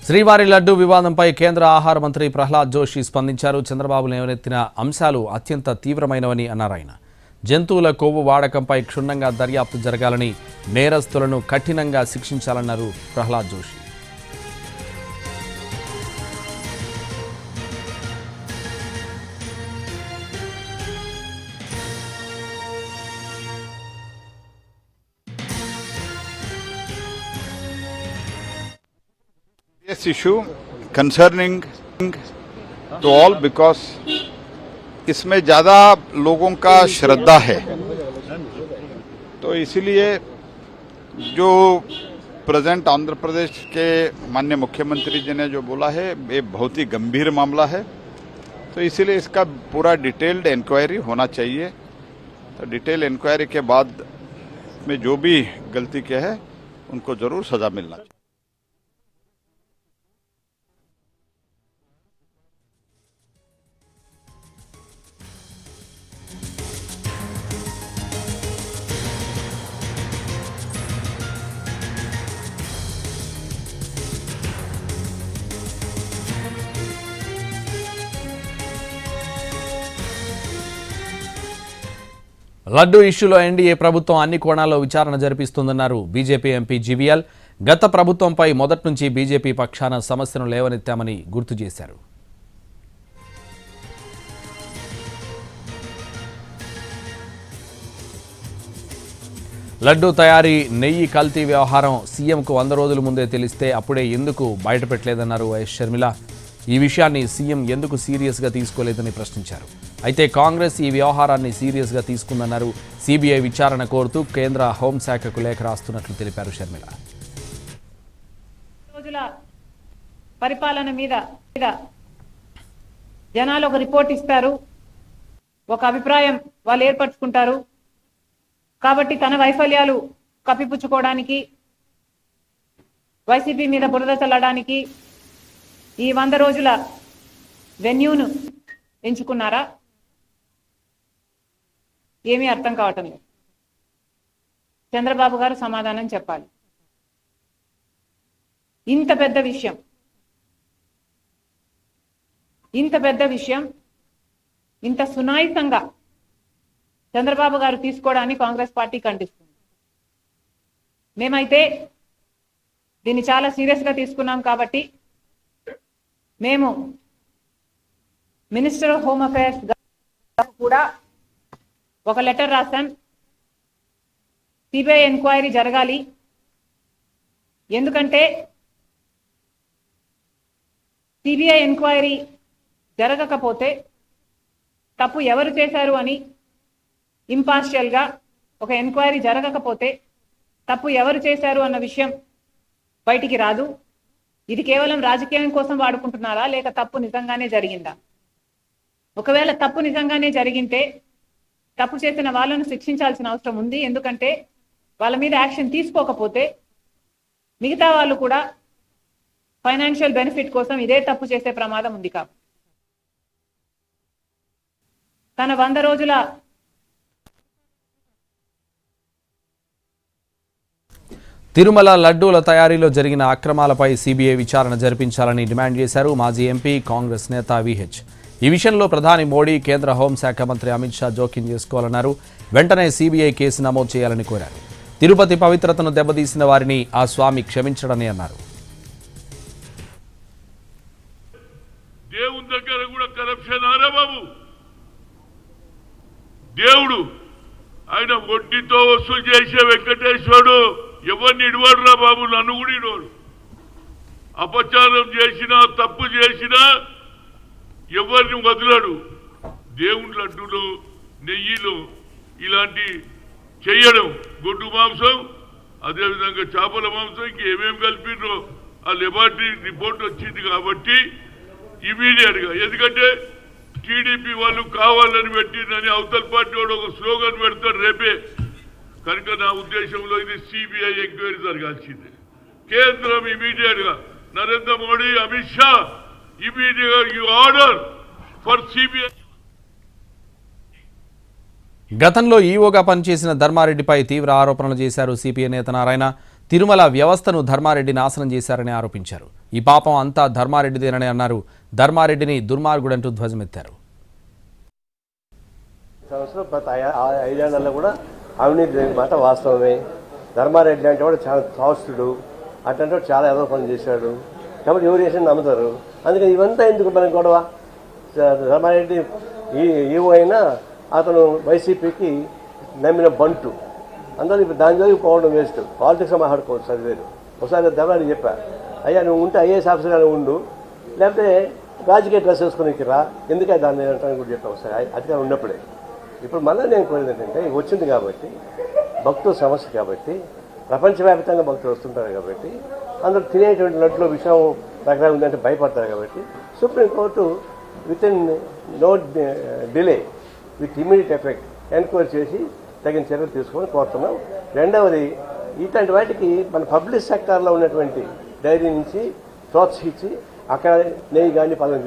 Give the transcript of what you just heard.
శ్రీవారి లడ్డూ వివాదంపై కేంద్ర ఆహార మంత్రి ప్రహ్లాద్ జోషి స్పందించారు. చంద్రబాబు లేవనెత్తిన అంశాలు అత్యంత తీవ్రమైనవని అన్నారు. ఆయన జంతువుల కొవ్వు వాడకంపై క్షుణ్ణంగా దర్యాప్తు జరగాలని, నేరస్తులను కఠినంగా శిక్షించాలన్నారు Prahlad Joshi. This issue concerning to all because इसमें ज़्यादा लोगों का श्रद्धा है, तो इसीलिए जो प्रेजेंट आंध्र प्रदेश के माननीय मुख्यमंत्री जी ने जो बोला है ये बहुत ही गंभीर मामला है, तो इसीलिए इसका पूरा डिटेल्ड इंक्वायरी होना चाहिए। तो डिटेल इंक्वायरी के बाद में जो भी गलती किया है उनको ज़रूर सज़ा मिलना चाहिए। లడ్డూ ఇష్యూలో ఎన్డీఏ ప్రభుత్వం అన్ని కోణాల్లో విచారణ జరిపిస్తుందన్నారు బీజేపీ ఎంపీ జీవీఎల్. గత ప్రభుత్వంపై మొదటి నుంచి బీజేపీ పక్షాన సమస్యను లేవనెత్తామని గుర్తు చేశారు. లడ్డూ తయారీ, నెయ్యి కల్తీ వ్యవహారం సీఎంకు 100 రోజుల ముందే తెలిస్తే అప్పుడే ఎందుకు బయటపెట్టలేదన్నారు వైఎస్ షర్మిల. ఈ విషయాన్ని సీఎం ఎందుకు సీరియస్గా తీసుకోలేదని ప్రశ్నించారు. అయితే కాంగ్రెస్ ఈ వ్యవహారాన్ని సీరియస్గా తీసుకుందన్నారు. సీబీఐ విచారణ కోరుతూ కేంద్ర హోంశాఖకు లేఖ రాస్తున్నట్లు తెలిపారు షర్మిల. రోజుల పరిపాలన మీద జనాలు ఒక రిపోర్ట్ ఇస్తారు, ఒక అభిప్రాయం వాళ్ళు ఏర్పరచుకుంటారు. కాబట్టి తన వైఫల్యాలు కప్పిపుచ్చుకోవడానికి, వైసీపీ మీద బురద చల్లడానికి ఈ 100 రోజుల వెన్యూను ఎంచుకున్నారా? ఏమీ అర్థం కావటం లేదు. చంద్రబాబు గారు సమాధానం చెప్పాలి. ఇంత పెద్ద విషయం ఇంత సునాయితంగా చంద్రబాబు గారు తీసుకోవడాన్ని కాంగ్రెస్ పార్టీ ఖండిస్తుంది. మేమైతే దీన్ని చాలా సీరియస్గా తీసుకున్నాం కాబట్టి మేము మినిస్టర్ ఆఫ్ హోమ్ అఫైర్స్ కూడా ఒక లెటర్ రాశాం. సిబిఐ ఎంక్వైరీ జరగాలి. ఎందుకంటే సిబిఐ ఎంక్వైరీ జరగకపోతే తప్పు ఎవరు చేశారు అని ఇంపార్షియల్గా ఒక ఎంక్వైరీ జరగకపోతే తప్పు ఎవరు చేశారు అన్న విషయం బయటికి రాదు. ఇది కేవలం రాజకీయం కోసం వాడుకుంటున్నారా, లేక తప్పు నిజంగానే జరిగిందా? ఒకవేళ తప్పు నిజంగానే జరిగింటే తప్పు చేసిన వాళ్ళను శిక్షించాల్సిన అవసరం ఉంది. ఎందుకంటే వాళ్ళ మీద యాక్షన్ తీసుకోకపోతే మిగతా వాళ్ళు కూడా ఫైనాన్షియల్ బెనిఫిట్ కోసం ఇదే తప్పు చేసే ప్రమాదం ఉంది. కాబట్టి తన 100 రోజుల తిరుమల లడ్డూల తయారీలో జరిగిన అక్రమాలపై సీబీఐ విచారణ జరిపించాలని డిమాండ్ చేశారు మాజీ ఎంపీ, కాంగ్రెస్ నేత విహెచ్. ఈ విషయంలో ప్రధాని మోడీ, కేంద్ర హోంశాఖ మంత్రి అమిత్ షా జోక్యం చేసుకోవాలన్నారు. వెంటనే సీబీఐ కేసు నమోదు చేయాలని కోరారు. తిరుపతి పవిత్రతను దెబ్బతీసిన వారిని ఆ స్వామి క్షమించడని అన్నారు. దేవుని దగ్గర కూడా కరప్షన్ ఆరా బాబు. దేవుడు ఆయన వడ్డీతో వసూలు చేసే వెంకటేశ్వరుడు ఎవరిని ఇడవాడురా బాబు, నన్ను కూడా ఇడవాడు. అపచారం చేసినా, తప్పు చేసినా ఎవరిని వదలడు. దేవుని లడ్డూలో, నెయ్యిలో ఇలాంటి చేయడం, గొడ్డు మాంసం, అదేవిధంగా చేపల మాంసం, ఇంకేమేమి కలిపినో ఆ లెబార్టరీ రిపోర్ట్ వచ్చింది. కాబట్టి ఇమీడియట్గా, ఎందుకంటే టీడీపీ వాళ్ళు కావాలని పెట్టిందని అవతల పార్టీ వాడు ఒక స్లోగన్ పెడతాడు రేపే. కనుక నా ఉద్దేశంలో ఇది సిబిఐ ఎంక్వైరీ జరగాల్సిందే. కేంద్రం ఇమీడియట్గా, నరేంద్ర మోడీ, అమిత్ షా ఇమీడియట్గా యు ఆర్డర్ ఫర్ సిబిఐ. గతంలో ఈవోగా పనిచేసిన ధర్మారెడ్డిపై తీవ్ర ఆరోపణలు చేశారు సిపిఐ నేత నారాయణ. తిరుమల వ్యవస్థను ధర్మారెడ్డి నాశనం చేశారని ఆరోపించారు. ఈ పాపం అంతా ధర్మారెడ్డిదేనని అన్నారు. ధర్మారెడ్డిని దుర్మార్గుడంటూ ధ్వజమెత్తారు. సంవత్సరం గత 5 ఏళ్లలో కూడా అవినీతి మాట వాస్తవమే. ధర్మారెడ్డి అంటే కూడా చాలా తాస్తుడు, అట్లాంటి చాలా ఏదో పని చేశాడు కాబట్టి ఎవరు చేసిన నమ్ముతారు. అందుకని ఇవంతా ఎందుకు మనకి గొడవ? ధర్మారెడ్డి ఈవో అయినా అతను వైసీపీకి నమ్మిన బంటు. అందరూ ఇప్పుడు దాని జోలికి పోవడం వేస్ట్. పాలిటిక్స్ మాట్లాడుకోవచ్చు, అది వేరు. ఒకసారి ధర్మారెడ్డి చెప్పా, అయ్యా నువ్వు ఉంటే ఐఏఎస్ ఆఫీసర్గానే ఉండు, లేకపోతే రాజకీయ డ్రెస్ వేసుకుని రా, ఎందుకే దాన్ని అంటాను కూడా చెప్పాను ఒకసారి అధికారం ఉన్నప్పుడే. ఇప్పుడు మళ్ళీ నేను కోరేది ఏంటంటే వచ్చింది కాబట్టి భక్తుల సమస్య కాబట్టి ప్రపంచవ్యాప్తంగా భక్తులు వస్తుంటారు కాబట్టి అందరూ తినేటువంటి లడ్లో విషయం రకరకాల ఉందంటే భయపడతారు కాబట్టి supreme court within no delay with immediate effect enquiry చేసి తగిన చర్యలు తీసుకొని కోరుతున్నాం. రెండవది, ఇట్లాంటి వాటికి మన పబ్లిక్ సెక్టార్లో ఉన్నటువంటి డైరీ నుంచి ప్రోత్సహించి అక్కడ నెయ్యి కానీ పాలన